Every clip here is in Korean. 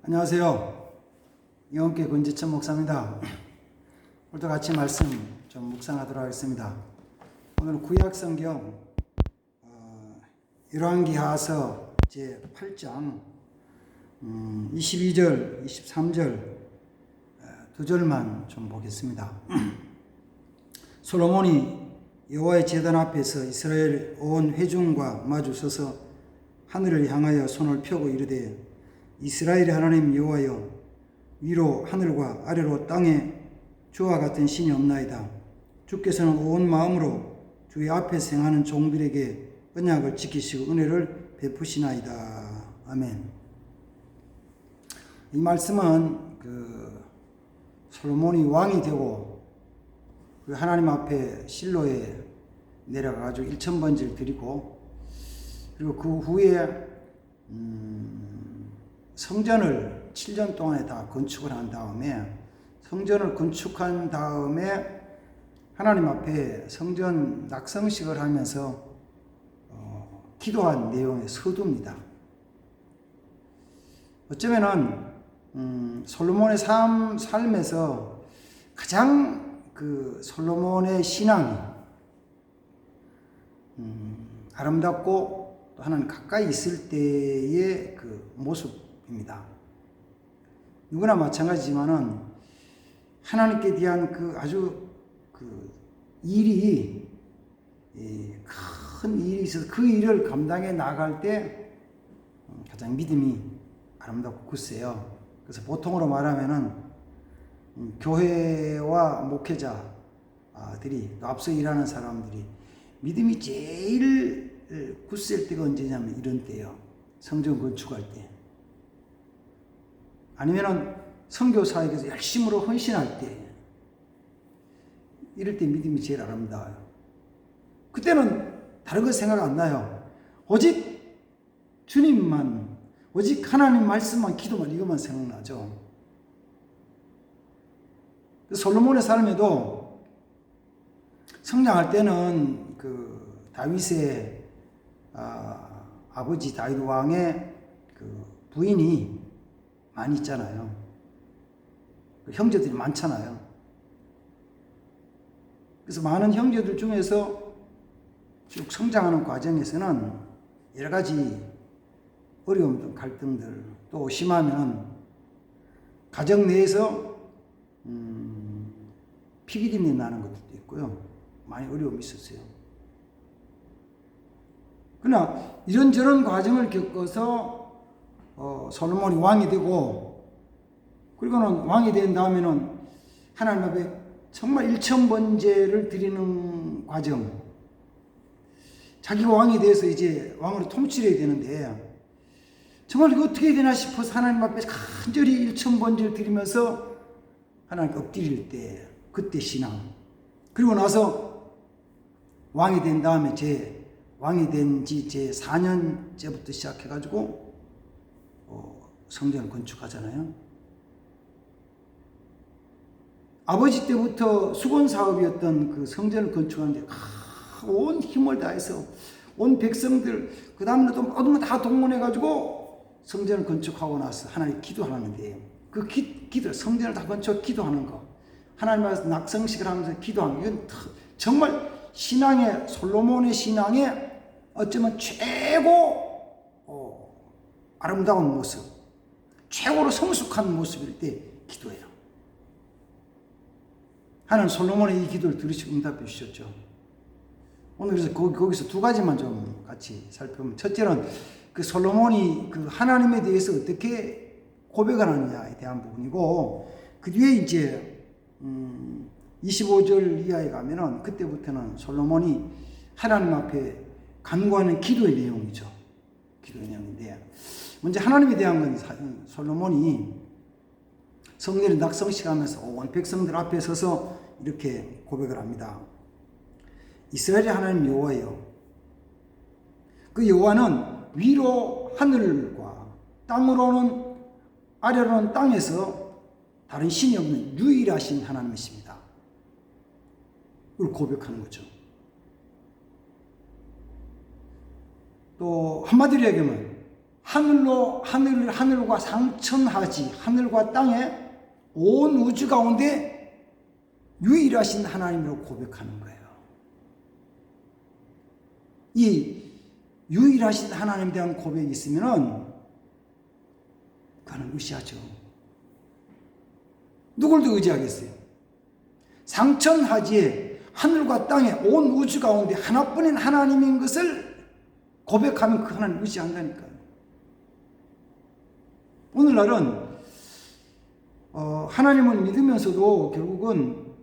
안녕하세요. 영원교회 권지천 목사입니다. 오늘도 같이 말씀 좀 묵상하도록 하겠습니다. 오늘은 구약성경 열왕기하서 제8장 22절, 23절 두 절만 좀 보겠습니다. 솔로몬이 여호와의 제단 앞에서 이스라엘 온 회중과 마주 서서 하늘을 향하여 손을 펴고 이르되 이스라엘의 하나님 여호와여, 위로 하늘과 아래로 땅에 주와 같은 신이 없나이다. 주께서는 온 마음으로 주의 앞에서 행하는 종들에게 언약을 지키시고 은혜를 베푸시나이다. 아멘. 이 말씀은 솔로몬이 왕이 되고 하나님 앞에 실로에 내려가가지고 1000번제를 드리고, 그리고 그 후에 성전을 7년 동안에 다 건축을 한 다음에, 성전을 건축한 다음에 하나님 앞에 성전 낙성식을 하면서 기도한 내용의 서두입니다. 어쩌면은 솔로몬의 삶에서 가장 솔로몬의 신앙이 아름답고 또 하나님 가까이 있을 때의 모습입니다. 누구나 마찬가지지만은 하나님께 대한 아주 일이, 큰 일이 있어서 그 일을 감당해 나갈 때 가장 믿음이 아름답고 굳세요. 그래서 보통으로 말하면은 교회와 목회자들이, 또 앞서 일하는 사람들이 믿음이 제일 굳셀 때가 언제냐면 이런 때예요. 성전 건축할 때, 아니면은 선교사에게서 열심으로 헌신할 때, 이럴 때 믿음이 제일 아름다워요. 그때는 다른 거 생각 안 나요. 오직 주님만, 오직 하나님 말씀만, 기도만, 이것만 생각나죠. 솔로몬의 삶에도 성장할 때는 다윗의 아버지 다윗 왕의 부인이 많이 있잖아요. 형제들이 많잖아요. 그래서 많은 형제들 중에서 쭉 성장하는 과정에서는 여러 가지 어려움들, 갈등들, 또 심하면 가정 내에서 피비린내 나는 것들도 있고요. 많이 어려움이 있었어요. 그러나 이런저런 과정을 겪어서 솔로몬이 왕이 되고, 그리고는 왕이 된 다음에는 하나님 앞에 정말 1000번제를 드리는 과정, 자기가 왕이 돼서 이제 왕으로 통치해야 되는데 정말 이거 어떻게 해야 되나 싶어서 하나님 앞에 간절히 1000번제를 드리면서 하나님께 엎드릴 때, 그때 신앙. 그리고 나서 왕이 된 다음에 왕이 된 지 제 4년째부터 시작해가지고 성전을 건축하잖아요. 아버지 때부터 수건 사업이었던 성전을 건축하는데 온 힘을 다해서 온 백성들, 그 다음에도 모든 다 동원해가지고 성전을 건축하고 나서 하나님 기도하는데, 기도, 성전을 다 건축 기도하는 거, 하나님 앞에서 낙성식을 하면서 기도하는 거, 이건 정말 솔로몬의 신앙의 어쩌면 최고 아름다운 모습, 최고로 성숙한 모습일 때 기도해요. 하나님 솔로몬의 이 기도를 들으시고 응답해 주셨죠. 오늘 그래서 거기서 두 가지만 좀 같이 살펴보면, 첫째는 솔로몬이 하나님에 대해서 어떻게 고백을 하느냐에 대한 부분이고, 그 뒤에 이제 25절 이하에 가면은 그때부터는 솔로몬이 하나님 앞에 간구하는 기도의 내용이죠. 기도의 내용인데, 먼저 하나님에 대한 건 솔로몬이 성전을 낙성식 하면서 온 백성들 앞에 서서 이렇게 고백을 합니다. 이스라엘의 하나님 여호와여, 그 여호와는 위로 하늘과 땅으로는, 아래로는 땅에서 다른 신이 없는 유일하신 하나님이십니다. 그걸 고백하는 거죠. 또 한마디로 얘기하면 하늘과 상천하지, 하늘과 땅에 온 우주 가운데 유일하신 하나님으로 고백하는 거예요. 이 유일하신 하나님에 대한 고백이 있으면은 그는 의지하죠. 누굴 더 의지하겠어요? 상천하지에 하늘과 땅에 온 우주 가운데 하나뿐인 하나님인 것을 고백하면 그 하나님 의지한다니까요. 오늘날은 하나님을 믿으면서도 결국은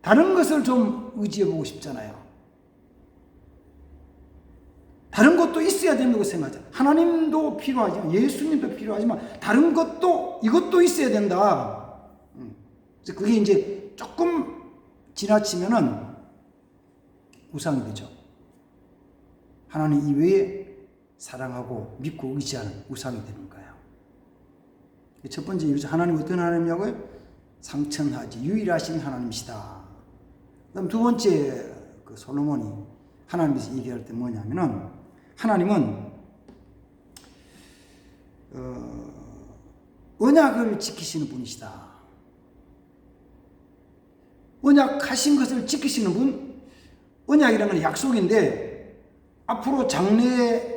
다른 것을 좀 의지해보고 싶잖아요. 다른 것도 있어야 된다고 생각하죠. 하나님도 필요하지만, 예수님도 필요하지만 다른 것도, 이것도 있어야 된다. 그래서 그게 이제 조금 지나치면은 우상이 되죠. 하나님 이외에 사랑하고 믿고 의지하는 우상이 되는 거예요. 첫 번째 이유죠. 하나님 어떤 하나님이냐고요? 상천하지, 유일하신 하나님이시다. 그다음 두 번째, 그 솔로몬이 하나님에서 얘기할 때 뭐냐면은, 하나님은 언약을 지키시는 분이시다. 언약하신 것을 지키시는 분, 언약이라는 건 약속인데 앞으로 장래에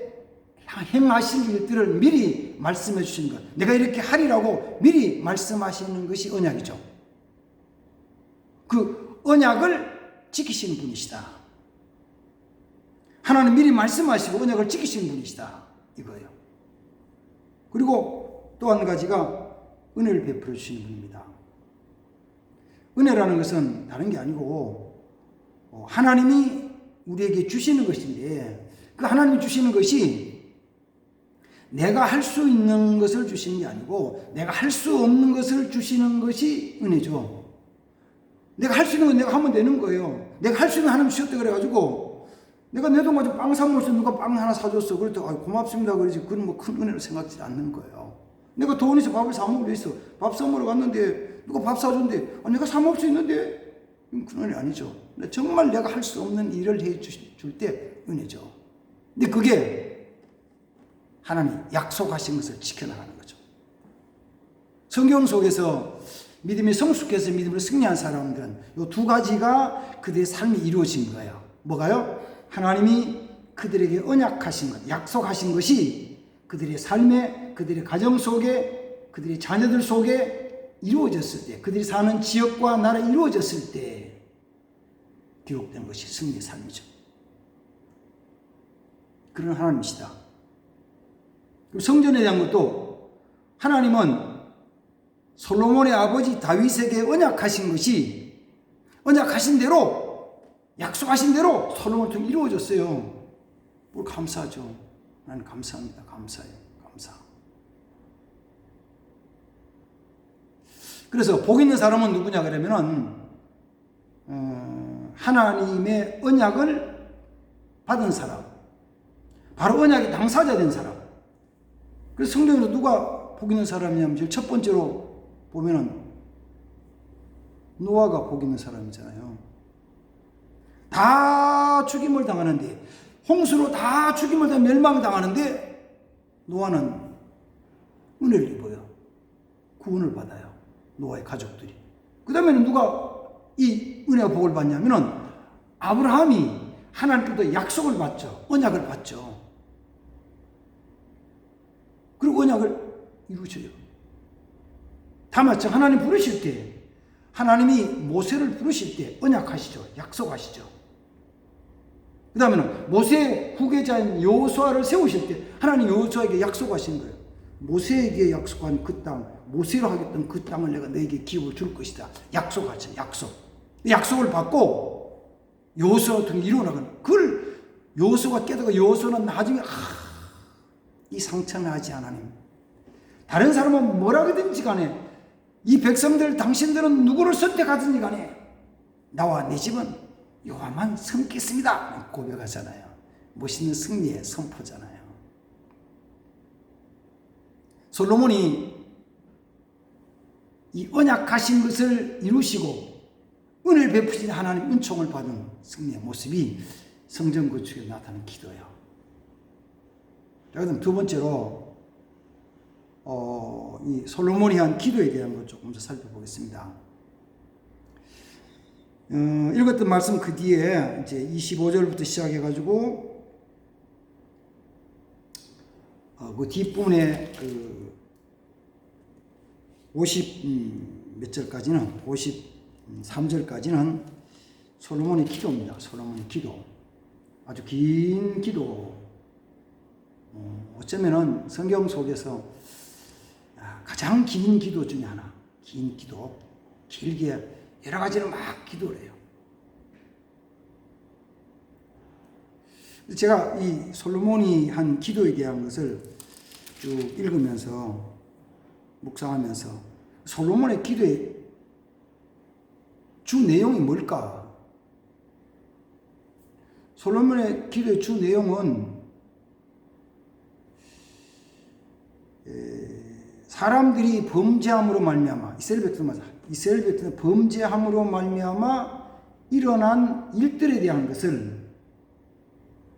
행하실 일들을 미리 말씀해 주시는 것, 내가 이렇게 하리라고 미리 말씀하시는 것이 언약이죠. 그 언약을 지키시는 분이시다. 하나님 미리 말씀하시고 언약을 지키시는 분이시다, 이거예요. 그리고 또 한 가지가 은혜를 베풀어 주시는 분입니다. 은혜라는 것은 다른 게 아니고 하나님이 우리에게 주시는 것인데, 그 하나님이 주시는 것이 내가 할 수 있는 것을 주시는 게 아니고 내가 할 수 없는 것을 주시는 것이 은혜죠. 내가 할 수 있는 건 내가 하면 되는 거예요. 내가 할 수 있는 하나님 주셨다 그래가지고 내가 내 돈 가지고 빵 사먹을 수 누가 빵 하나 사줬어. 그랬더니 고맙습니다 그러지. 그건 뭐 큰 은혜로 생각지 않는 거예요. 내가 돈 있어 밥을 사먹으려 했어. 밥 사먹으러 갔는데 누가 밥 사준대. 내가 사먹을 수 있는데, 이건 큰 은혜 아니죠. 정말 내가 할 수 없는 일을 해줄 때 은혜죠. 근데 그게 하나님 약속하신 것을 지켜나가는 거죠. 성경 속에서 믿음이 성숙해서 믿음으로 승리한 사람들은 이 두 가지가 그들의 삶이 이루어진 거예요. 뭐가요? 하나님이 그들에게 언약하신 것, 약속하신 것이 그들의 삶에, 그들의 가정 속에, 그들의 자녀들 속에 이루어졌을 때, 그들이 사는 지역과 나라에 이루어졌을 때 기록된 것이 승리의 삶이죠. 그런 하나님이시다. 그리고 성전에 대한 것도 하나님은 솔로몬의 아버지 다윗에게 언약하신 것이 언약하신 대로, 약속하신 대로 솔로몬을 통해 이루어졌어요. 뭘 감사하죠. 나는 감사합니다. 감사해요. 감사. 그래서 복 있는 사람은 누구냐 그러면은 하나님의 언약을 받은 사람, 바로 언약의 당사자 된 사람. 그래서 성경에서 누가 복 있는 사람이냐면 첫 번째로 보면은 노아가 복 있는 사람이잖아요. 다 죽임을 당하는데, 홍수로 다 죽임을 당해 멸망당하는데 노아는 은혜를 입어요. 구원을 받아요. 노아의 가족들이. 그 다음에는 누가 이 은혜와 복을 받냐면은 아브라함이 하나님께로부터 약속을 받죠. 언약을 받죠. 그리고 언약을 이루셔요. 다 맞죠. 하나님 부르실 때, 하나님이 모세를 부르실 때 언약하시죠. 약속하시죠. 그 다음에는 모세의 후계자인 여호수아를 세우실 때 하나님 여호수아에게 약속하신 거예요. 모세에게 약속한 그 땅, 모세로 하겠던 그 땅을 내가 너에게 기업을 줄 것이다. 약속하죠. 약속. 약속을 받고 여호수아를 통해 이루어나가는, 그걸 여호수아가 깨닫고 여호수아는 나중에 이 상처나지 하나님, 다른 사람은 뭐라든지 간에 이 백성들, 당신들은 누구를 선택하든지 간에 나와 내 집은 여호와만 섬기겠습니다 고백하잖아요. 멋있는 승리의 선포잖아요. 솔로몬이 이 언약하신 것을 이루시고 은혜를 베푸신 하나님 은총을 받은 승리의 모습이 성전 건축에 나타나는 기도예요. 자, 그다음 두 번째로 이 솔로몬이 한 기도에 대한 것 조금 더 살펴보겠습니다. 읽었던 말씀 그 뒤에 이제 25절부터 시작해가지고 그 뒷부분에 그 50 몇 절까지는 53절까지는 솔로몬의 기도입니다. 솔로몬의 기도. 아주 긴 기도. 어쩌면은 성경 속에서 가장 긴 기도 중에 하나. 긴 기도. 길게 여러 가지를 막 기도를 해요. 제가 이 솔로몬이 한 기도에 대한 것을 쭉 읽으면서 묵상하면서 솔로몬의 기도의 주 내용이 뭘까? 솔로몬의 기도의 주 내용은 사람들이 범죄함으로 말미암아 이스라엘 백성은 범죄함으로 말미암아 일어난 일들에 대한 것을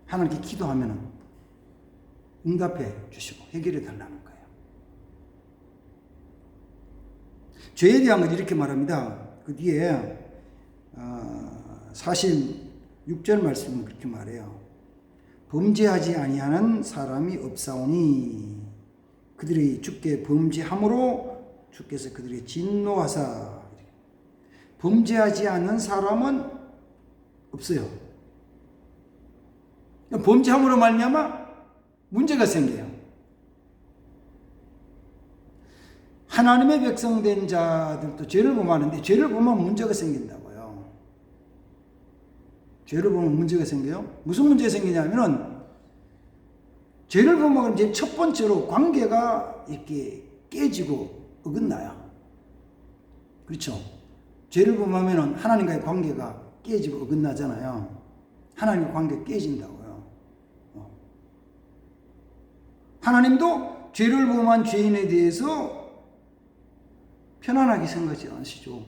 하나님께 기도하면 응답해 주시고 해결해 달라는 거예요. 죄에 대한 걸 이렇게 말합니다. 그 뒤에 46절 말씀은 그렇게 말해요. 범죄하지 아니하는 사람이 없사오니 그들이 주께 범죄함으로 주께서 그들의 진노하사. 범죄하지 않는 사람은 없어요. 범죄함으로 말미암아 문제가 생겨요. 하나님의 백성된 자들도 죄를 범하는데 죄를 범하면 문제가 생긴다고요. 죄를 범하면 문제가 생겨요. 무슨 문제가 생기냐면은 죄를 범하면 이제 첫 번째로 관계가 이렇게 깨지고 어긋나요. 그렇죠? 죄를 범하면 하나님과의 관계가 깨지고 어긋나잖아요. 하나님과 관계가 깨진다고요. 하나님도 죄를 범한 죄인에 대해서 편안하게 생각하지 않으시죠.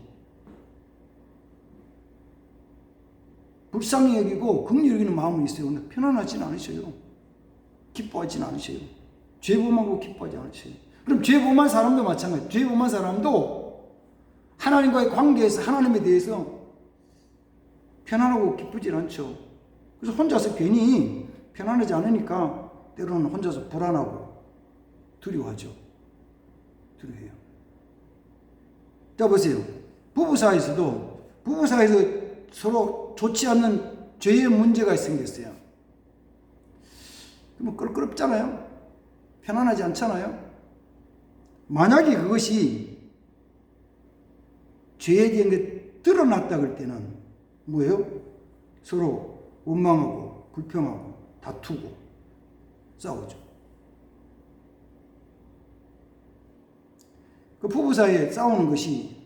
불쌍히 여기고 긍휼히 여기는 마음은 있어요. 근데 편안하지는 않으셔요. 기뻐하지는 않으셔요. 죄 범하고 기뻐하지 않으셔요. 그럼 죄 범한 사람도 마찬가지예요. 죄 범한 사람도 하나님과의 관계에서 하나님에 대해서 편안하고 기쁘지 않죠. 그래서 혼자서 괜히 편안하지 않으니까 때로는 혼자서 불안하고 두려워하죠. 두려워해요. 자, 보세요. 부부 사이에서 서로 좋지 않는 죄의 문제가 생겼어요. 그러면 껄끄럽잖아요. 편안하지 않잖아요. 만약에 그것이 죄에 대한 게 드러났다 그럴 때는 뭐예요? 서로 원망하고 불평하고 다투고 싸우죠. 그 부부 사이에 싸우는 것이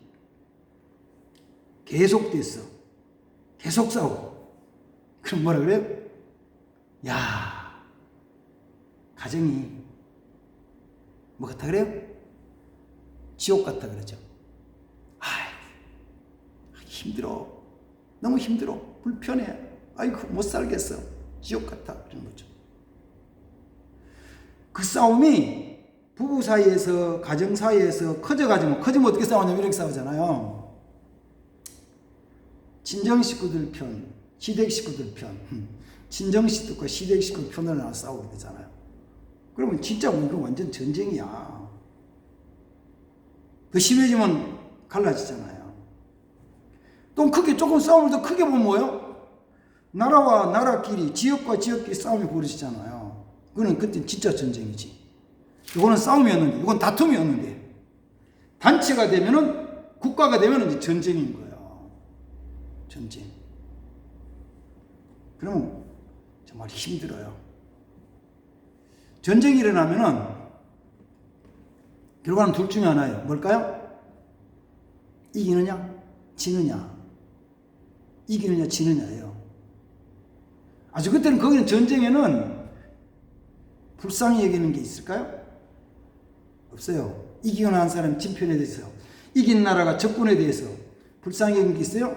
계속됐어. 계속 싸우고. 그럼 뭐라 그래요? 야, 가정이 뭐 같아 그래요? 지옥 같다 그러죠. 힘들어. 너무 힘들어. 불편해. 아이고, 못 살겠어. 지옥 같아. 그런 거죠. 그 싸움이 부부 사이에서, 가정 사이에서 커져가지고, 커지면 어떻게 싸우냐면 이렇게 싸우잖아요. 친정 식구들 편, 시댁 식구들 편, 친정 식구과 시댁 식구 편을 나눠 싸우게 되잖아요. 그러면 진짜 이거 완전 전쟁이야. 더 심해지면 갈라지잖아요. 또 크게, 조금 싸움을 더 크게 보면 뭐예요? 나라와 나라끼리, 지역과 지역끼리 싸움이 벌어지잖아요. 그거는 그때 진짜 전쟁이지. 이거는 싸움이었는데, 이건 다툼이었는데, 단체가 되면은, 국가가 되면은 이제 전쟁인 거예요. 전쟁. 그러면 정말 힘들어요. 전쟁이 일어나면은, 결과는 둘 중에 하나예요. 뭘까요? 이기느냐, 지느냐. 이기느냐, 지느냐예요. 아주 그때는 거기는 전쟁에는 불쌍히 여기는 게 있을까요? 없어요. 이기거나 한 사람 진편에 대해서, 이긴 나라가 적군에 대해서 불쌍히 여기는 게 있어요?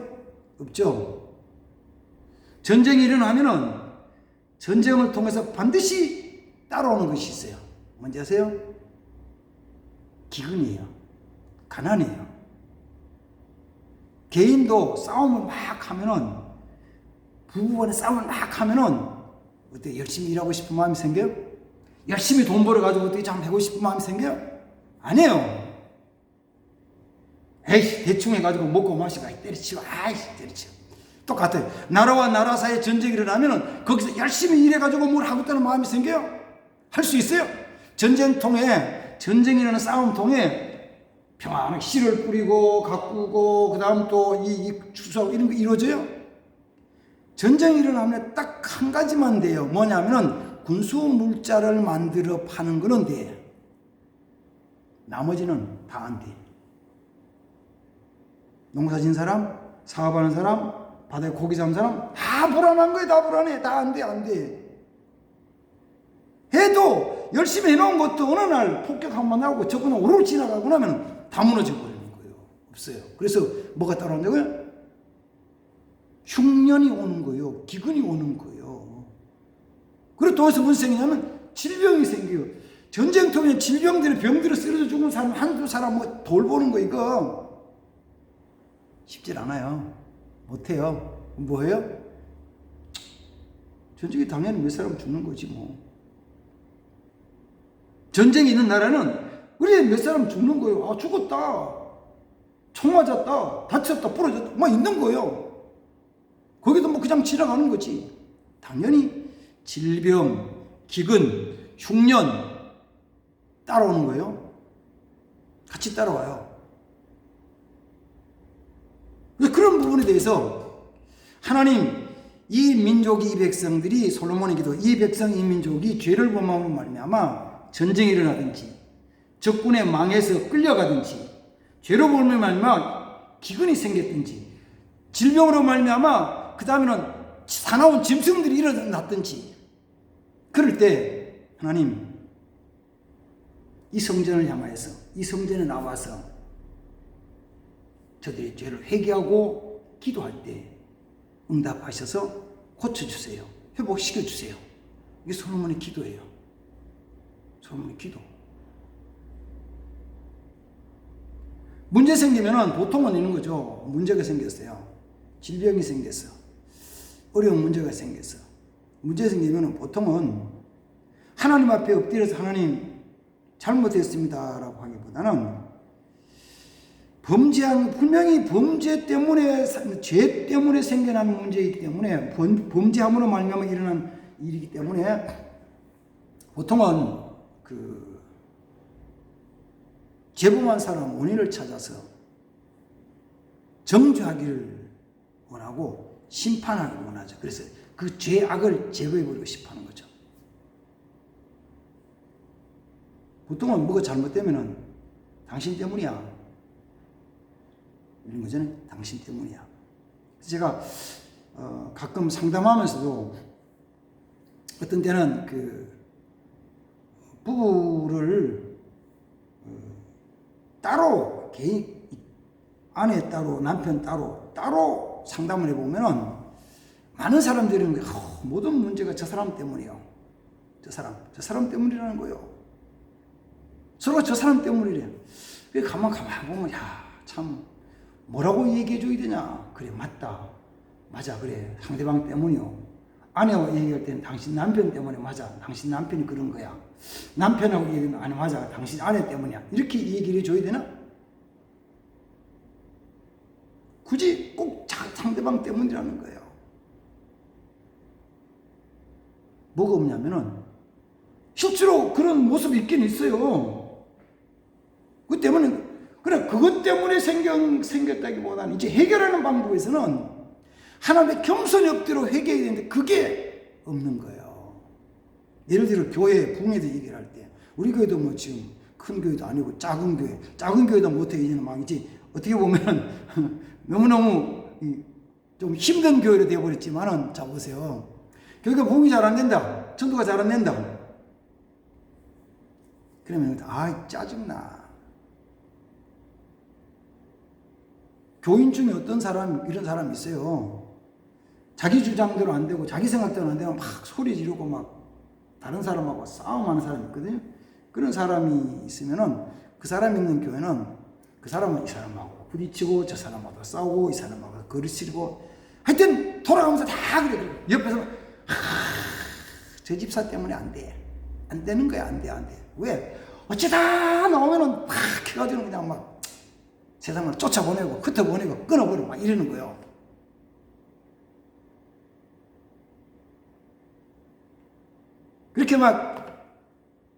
없죠. 전쟁이 일어나면은 전쟁을 통해서 반드시 따라오는 것이 있어요. 뭔지 아세요? 기근이에요. 가난이에요. 개인도 싸움을 막 하면은, 부부간에 싸움을 막 하면은 어때? 열심히 일하고 싶은 마음이 생겨요? 열심히 돈 벌어가지고 어떻게 참 되고 싶은 마음이 생겨요? 아니에요. 에이, 대충 해가지고 먹고 마시고 때려치고, 아이씨, 때려치고. 똑같아요. 나라와 나라 사이에 전쟁이 일어나면은 거기서 열심히 일해가지고 뭘 하고 있다는 마음이 생겨요? 할 수 있어요? 전쟁이 일어나는 싸움 통해 평안하게 씨를 뿌리고 가꾸고 그 다음 또 이 추수하고 이런 거 이루어져요? 전쟁이 일어나면 딱 한 가지만 돼요. 뭐냐면은 군수 물자를 만들어 파는 거는 돼요. 나머지는 다 안 돼. 농사 진 사람, 사업하는 사람, 바다에 고기 잡는 사람 다 불안한 거예요. 다 불안해. 다 안 돼, 안 돼. 해도 열심히 해놓은 것도 어느 날 폭격 한번 나오고 저거는 오르르 지나가고 나면 다 무너져 버리는 거예요. 없어요. 그래서 뭐가 따라온다고요? 흉년이 오는 거예요. 기근이 오는 거예요. 그리고 또 어디서 무슨 생기냐면 질병이 생겨요. 전쟁터면 질병들이 병들어 쓰러져 죽은 사람 한두 사람 뭐 돌보는 거 이거 쉽질 않아요. 못해요. 뭐예요? 전쟁이 당연히 몇 사람 죽는 거지 뭐. 전쟁이 있는 나라는 우리 몇 사람 죽는 거예요. 아, 죽었다. 총 맞았다. 다쳤다. 부러졌다. 막 있는 거예요. 거기도 뭐 그냥 지나가는 거지. 당연히 질병, 기근, 흉년 따라오는 거예요. 같이 따라와요. 그런 부분에 대해서 하나님 이 민족이 이 백성들이 솔로몬의 기도 이 백성 이 민족이 죄를 범함으로 말미암아 전쟁이 일어나든지 적군에 망해서 끌려가든지 죄로 말미암아 기근이 생겼든지 질병으로 말미암아 그 다음에는 사나운 짐승들이 일어났든지 그럴 때 하나님 이 성전을 향하여서 이 성전에 나와서 저들의 죄를 회개하고 기도할 때 응답하셔서 고쳐주세요. 회복시켜주세요. 이게 솔로몬의 기도예요. 솔로몬의 기도. 문제 생기면은 보통은 이런 거죠. 문제가 생겼어요. 질병이 생겼어. 어려운 문제가 생겼어. 문제 생기면은 보통은 하나님 앞에 엎드려서 하나님 잘못했습니다 라고 하기보다는 분명히 범죄 때문에, 죄 때문에 생겨난 문제이기 때문에, 범죄함으로 말미암아 일어난 일이기 때문에, 보통은 죄범한 사람 원인을 찾아서 정죄하기를 원하고 심판하기를 원하죠. 그래서 그 죄악을 제거해버리고 싶어 하는 거죠. 보통은 뭐가 잘못되면은 당신 때문이야. 이런 거잖아요. 당신 때문이야. 그래서 제가 가끔 상담하면서도 어떤 때는 부부를 따로 개인 아내 따로 남편 따로 상담을 해보면은 많은 사람들이 모든 문제가 저 사람 때문이에요. 저 사람 때문이라는 거예요. 서로 저 사람 때문이래. 가만 보면 참 뭐라고 얘기해 줘야 되냐? 그래, 맞아, 그래, 상대방 때문이요. 아내와 얘기할 때는 당신 남편 때문에 맞아. 당신 남편이 그런 거야. 남편하고 얘기하면 아니 맞아. 당신 아내 때문이야. 이렇게 얘기를 해줘야 되나? 굳이 꼭 상대방 때문이라는 거예요. 뭐가 없냐면은 실제로 그런 모습이 있긴 있어요. 그 때문에 그것 때문에 생겼다기보다는 이제 해결하는 방법에서는 하나님의 겸손히 엎드려 회개해야 되는데 그게 없는 거예요. 예를 들어 교회, 부흥회도 얘기를 할 때 우리 교회도 뭐 지금 큰 교회도 아니고 작은 교회도 못해 이제는 망이지. 어떻게 보면 너무너무 좀 힘든 교회로 되어버렸지만은 자 보세요. 교회가 부흥이 잘 안 된다. 전도가 잘 안 된다. 그러면 짜증나. 교인 중에 어떤 이런 사람이 있어요. 자기 주장대로 안 되고, 자기 생각대로 안 되고, 막 소리 지르고, 막, 다른 사람하고 싸움하는 사람이 있거든요. 그런 사람이 있으면은 그 사람이 있는 교회는 그 사람은 이 사람하고 부딪히고 저 사람하고 싸우고 이 사람하고 거리치고 하여튼 돌아가면서 다 그래. 옆에서 저 집사 때문에 안 돼. 안 되는 거야. 안 돼. 왜? 어쩌다 나오면은 팍 해가지고 그냥 막 세상을 쫓아보내고 흩어보내고 끊어버리고 막 이러는 거예요. 그렇게 막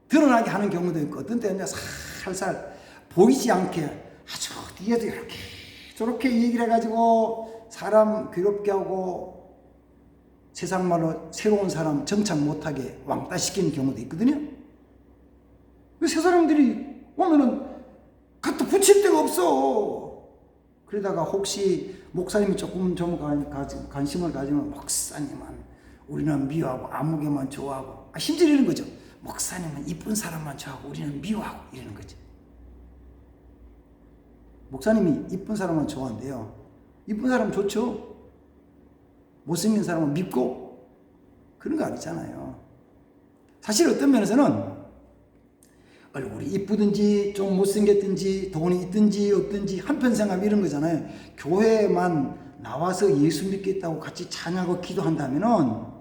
드러나게 하는 경우도 있고 어떤 때는 살살 보이지 않게 아주 뒤에서 이렇게 저렇게 얘기를 해가지고 사람 괴롭게 하고 세상 말로 새로운 사람 정착 못하게 왕따시키는 경우도 있거든요. 세 사람들이 오면은 갖다 붙일 데가 없어. 그러다가 혹시 목사님이 조금 좀 관심을 가지면 목사님은 우리는 미워하고 아무개만 좋아하고 심지어 이러는 거죠. 목사님은 이쁜 사람만 좋아하고 우리는 미워하고 이러는 거죠. 목사님이 이쁜 사람만 좋아한대요. 이쁜 사람 좋죠. 못생긴 사람은 밉고 그런 거 아니잖아요. 사실 어떤 면에서는 얼굴이 이쁘든지 좀 못생겼든지 돈이 있든지 없든지 한편 생각하면 이런 거잖아요. 교회만 나와서 예수 믿겠다고 같이 찬양하고 기도한다면은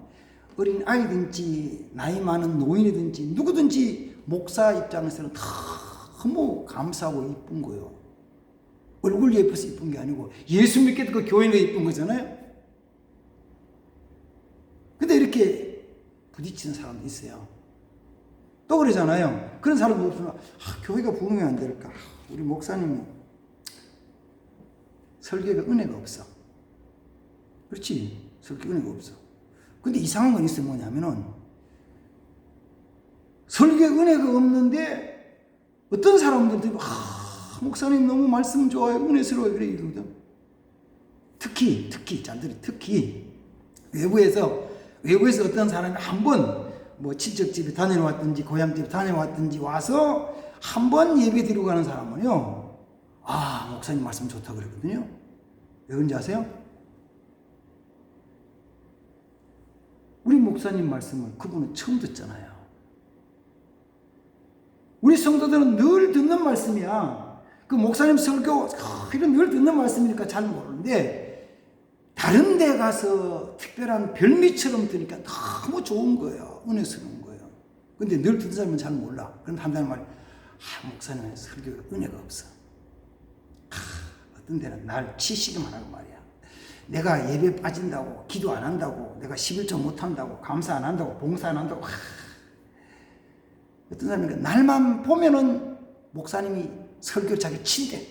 어린 아이든지 나이 많은 노인이든지 누구든지 목사 입장에서는 너무 감사하고 이쁜 거예요. 얼굴이 예뻐서 이쁜 게 아니고 예수 믿겠다고 그 교회가 이쁜 거잖아요. 근데 이렇게 부딪히는 사람도 있어요. 또 그러잖아요. 그런 사람도 없으면 교회가 부흥이 안 될까? 우리 목사님이 설교가 은혜가 없어. 그렇지? 설교 은혜가 없어. 근데 이상한 건 있어요. 뭐냐면은 설교에 은혜가 없는데 어떤 사람들도 목사님 너무 말씀 좋아요. 은혜스러워요. 그래 이러거든. 특히 외부에서 어떤 사람이 한번 뭐 친척집에 다녀왔든지 고향집에 다녀왔든지 와서 한 번 예배 드리고 가는 사람은요, 목사님 말씀 좋다 그러거든요. 왜 그런지 아세요? 우리 목사님 말씀을 그분은 처음 듣잖아요. 우리 성도들은 늘 듣는 말씀이야. 그 목사님 설교 이런 늘 듣는 말씀이니까 잘 모르는데 다른 데 가서 특별한 별미처럼 들으니까 너무 좋은 거예요. 은혜스러운 거예요. 근데 늘 듣는 사람은 잘 몰라. 그럼 한다는 말이 목사님의 설교가 은혜가 없어. 어떤 데는 날 치시기만 하고 말이야. 내가 예배 빠진다고 기도 안 한다고 내가 11조 못 한다고 감사 안 한다고 봉사 안 한다고 어떤 사람이 날만 보면은 목사님이 설교 자기 친대.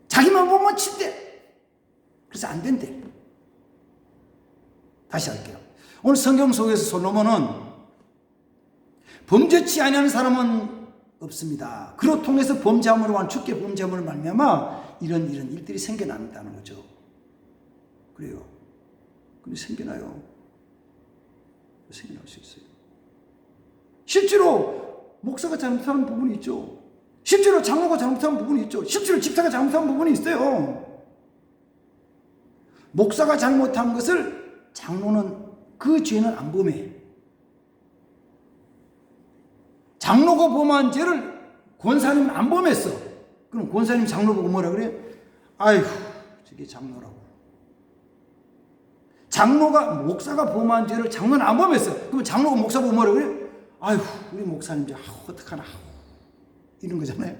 자기만 보면 친대. 그래서 안 된대. 다시 할게요. 오늘 성경 속에서 솔로몬은 범죄치 아니하는 사람은 없습니다. 그로 통해서 범죄함으로 한 주께 범죄함으로 말미암아 이런 일들이 생겨난다는 거죠. 그래요. 근데 생겨나요. 생겨날 수 있어요. 실제로 목사가 잘못하는 부분이 있죠. 실제로 장로가 잘못하는 부분이 있죠. 실제로 집사가 잘못하는 부분이 있어요. 목사가 잘못한 것을 장로는 그 죄는 안 범해. 장로가 범한 죄를 권사님은 안 범했어. 그럼 권사님 장로 보고 뭐라 그래? 아이고 저게 장로라고. 목사가 범한 죄를 장로는 안 범했어. 그럼 장로가 목사 보고 뭐라 그래? 아이고 우리 목사님 어떡하나 이런 거잖아요.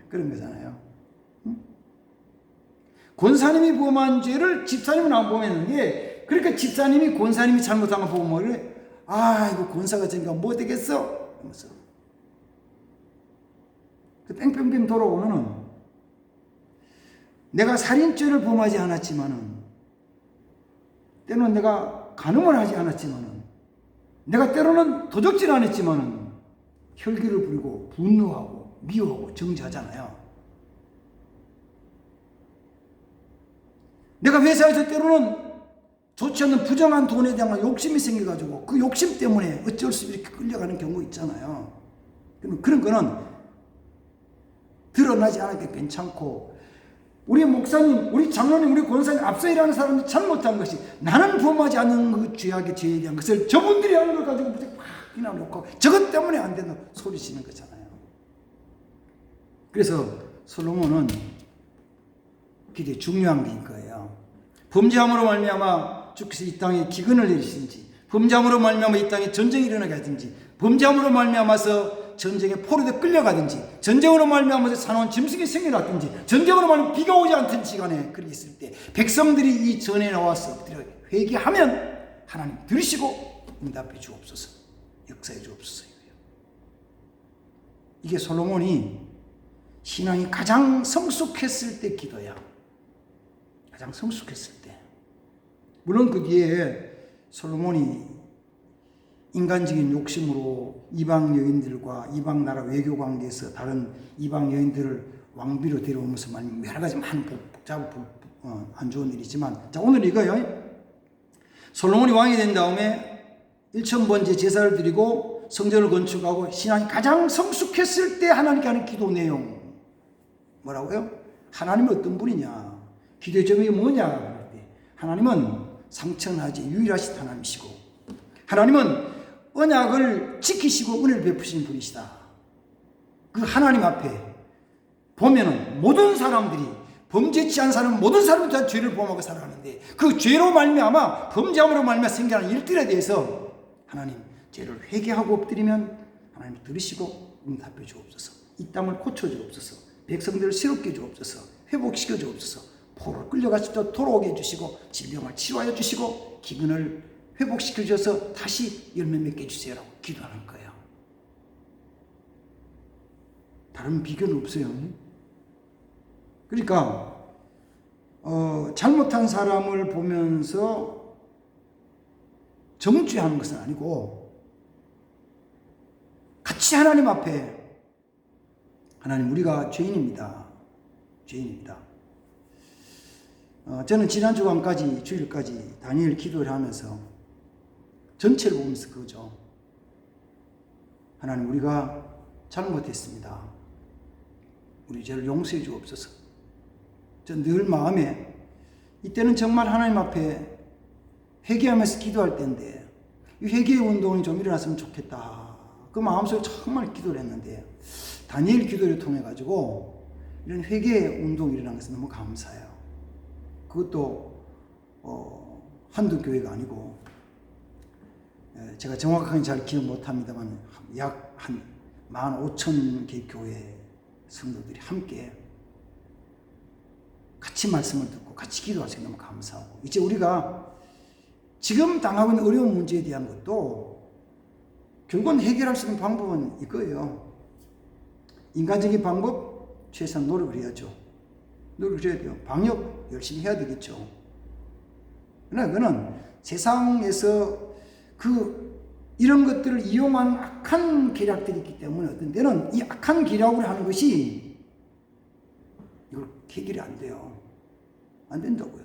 그런 거잖아요. 권사님이 범한 죄를 집사님은 안 범했는데 그러니까 집사님이 권사님이 잘못한 거 보고 뭐라 그래? 이거 권사가 저니까 뭐 되겠어? 이러면서 그 뺑뺑뺑 돌아오면은 내가 살인죄를 범하지 않았지만은 때로는 내가 간음을 하지 않았지만은 내가 때로는 도적질 안 했지만은 혈기를 부리고 분노하고 미워하고 정죄하잖아요. 내가 회사에서 때로는 좋지 않는 부정한 돈에 대한 욕심이 생겨가지고 그 욕심 때문에 어쩔 수 없이 이렇게 끌려가는 경우 있잖아요. 그런 거는 드러나지 않아도 괜찮고 우리 목사님, 우리 장로님, 우리 권사님 앞서 일하는 사람들이 잘못한 것이 나는 범하지 않는 그 죄악의 죄에 대한 것을 저분들이 하는 걸 가지고 막 비난놓고 저것 때문에 안 된다 소리치는 거잖아요. 그래서 솔로몬은 굉장히 중요한 게 이거예요. 범죄함으로 말미암아 주께서 이 땅에 기근을 내리시든지, 범죄함으로 말미암아 이 땅에 전쟁이 일어나게 하든지, 범죄함으로 말미암아서 전쟁에 포로돼 끌려가든지, 전쟁으로 말미암아서 사나운 짐승이 생겨났든지, 전쟁으로 말미암아 비가 오지 않던 시간에 그렇게 있을 때 백성들이 이 전에 나와서 엎드려 회개하면 하나님 들으시고 응답해 주옵소서, 역사해 주옵소서. 이게 솔로몬이 신앙이 가장 성숙했을 때 기도야. 가장 성숙했을 때. 물론 그 뒤에 솔로몬이 인간적인 욕심으로 이방 여인들과 이방 나라 외교 관계에서 다른 이방 여인들을 왕비로 데려오면서 여러 가지 많은 복잡한 안 좋은 일이지만, 자, 오늘 이거요. 솔로몬이 왕이 된 다음에 1000번째 제사를 드리고 성전을 건축하고 신앙이 가장 성숙했을 때 하나님께 하는 기도 내용 뭐라고요? 하나님은 어떤 분이냐? 기도의 점이 뭐냐? 하나님은 상천하지 유일하신 하나님이시고, 하나님은 언약을 지키시고 은혜를 베푸시는 분이시다. 그 하나님 앞에 보면은 모든 사람들이, 범죄치 않은 사람은 모든 사람이 다 죄를 범하고 살아가는데, 그 죄로 말미암아 범죄함으로 말미암아 생겨난 일들에 대해서 하나님 죄를 회개하고 엎드리면 하나님 들으시고 응답해 주옵소서. 이 땅을 고쳐 주옵소서. 백성들을 새롭게 주옵소서. 회복시켜 주옵소서. 포로를 끌려가시도록 돌아오게 해주시고, 질병을 치료하여 주시고, 기근을 회복시켜 주셔서 다시 열매 맺게 해주세요라고 기도하는 거예요. 다른 비교는 없어요. 그러니까 잘못한 사람을 보면서 정죄하는 것은 아니고, 같이 하나님 앞에, 하나님 우리가 죄인입니다. 죄인입니다. 저는 지난 주간까지, 주일까지 다니엘 기도를 하면서 전체를 보면서 그거죠. 하나님 우리가 잘못했습니다. 우리 죄를 용서해 주옵소서. 저 늘 마음에, 이때는 정말 하나님 앞에 회개하면서 기도할 때인데, 이 회개의 운동이 좀 일어났으면 좋겠다. 그 마음속에 정말 기도를 했는데, 다니엘 기도를 통해 가지고 이런 회개의 운동이 일어난 것은 너무 감사해요. 그것도 한두 교회가 아니고, 제가 정확하게 잘 기억 못합니다만 약 한 15,000개 교회 성도들이 함께 같이 말씀을 듣고 같이 기도할 수 있는 너무 감사하고, 이제 우리가 지금 당하고 있는 어려운 문제에 대한 것도 결국은 해결할 수 있는 방법은 이거예요. 인간적인 방법, 최소한 노력을 해야죠. 노력을 해야 돼요. 방역 열심히 해야 되겠죠. 그러나 그거는 세상에서 이런 것들을 이용한 악한 계략들이 있기 때문에 어떤 때는 이 악한 계략으로 하는 것이 이걸 해결이 안 돼요. 안 된다고요.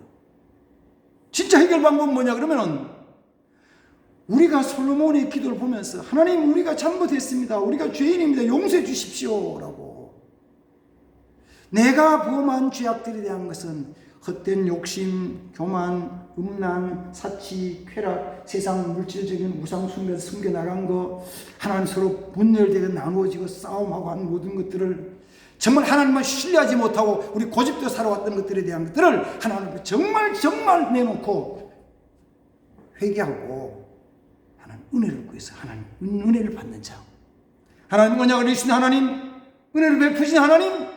진짜 해결 방법은 뭐냐 그러면은, 우리가 솔로몬의 기도를 보면서 하나님 우리가 잘못했습니다. 우리가 죄인입니다. 용서해 주십시오 라고, 내가 범한 죄악들에 대한 것은 헛된 욕심, 교만, 음란, 사치, 쾌락, 세상 물질적인 우상 숭배에서 숨겨나간 거, 하나님 서로 분열되고 나누어지고 싸움하고 한 모든 것들을 정말 하나님만 신뢰하지 못하고 우리 고집대로 살아왔던 것들에 대한 것들을 하나님 정말 내놓고 회개하고 하나님 은혜를 구해서 하나님 은혜를 받는 자, 하나님 언약을 내주신 하나님, 은혜를 베푸신 하나님,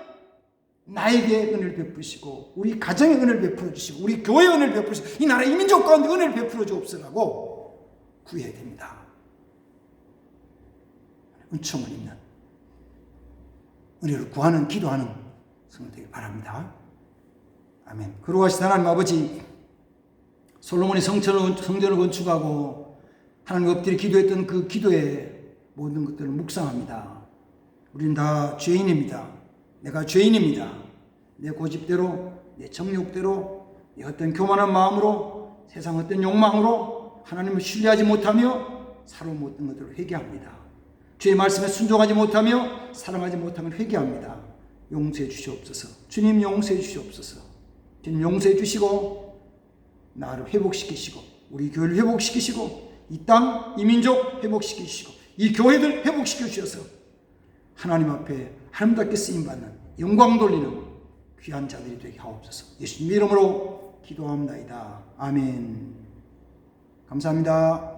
나에게 은혜를 베푸시고 우리 가정에 은혜를 베풀어 주시고 우리 교회에 은혜를 베푸시고 이 나라 이민족 가운데 은혜를 베풀어 주옵소서라고 구해야 됩니다. 은총을 입는, 은혜를 구하는, 기도하는 성도 되길 바랍니다. 아멘. 거룩하신 하나님 아버지, 솔로몬이 성전을 건축하고 하나님 엎드려 기도했던 그 기도의 모든 것들을 묵상합니다. 우리는 다 죄인입니다. 내가 죄인입니다. 내 고집대로, 내 정욕대로, 내 어떤 교만한 마음으로, 세상 어떤 욕망으로 하나님을 신뢰하지 못하며 살아못던 것들을 회개합니다. 주의 말씀에 순종하지 못하며 사랑하지 못하면 회개합니다. 용서해 주시옵소서. 주님 용서해 주시옵소서. 주님 용서해 주시고 나를 회복시키시고 우리 교회를 회복시키시고 이 땅, 이 민족 회복시키시고 이 교회들 회복시켜 주셔서 하나님 앞에 아름답게 쓰임받는 영광 돌리는 귀한 자들이 되게 하옵소서. 예수님 이름으로 기도합니다. 아멘. 감사합니다.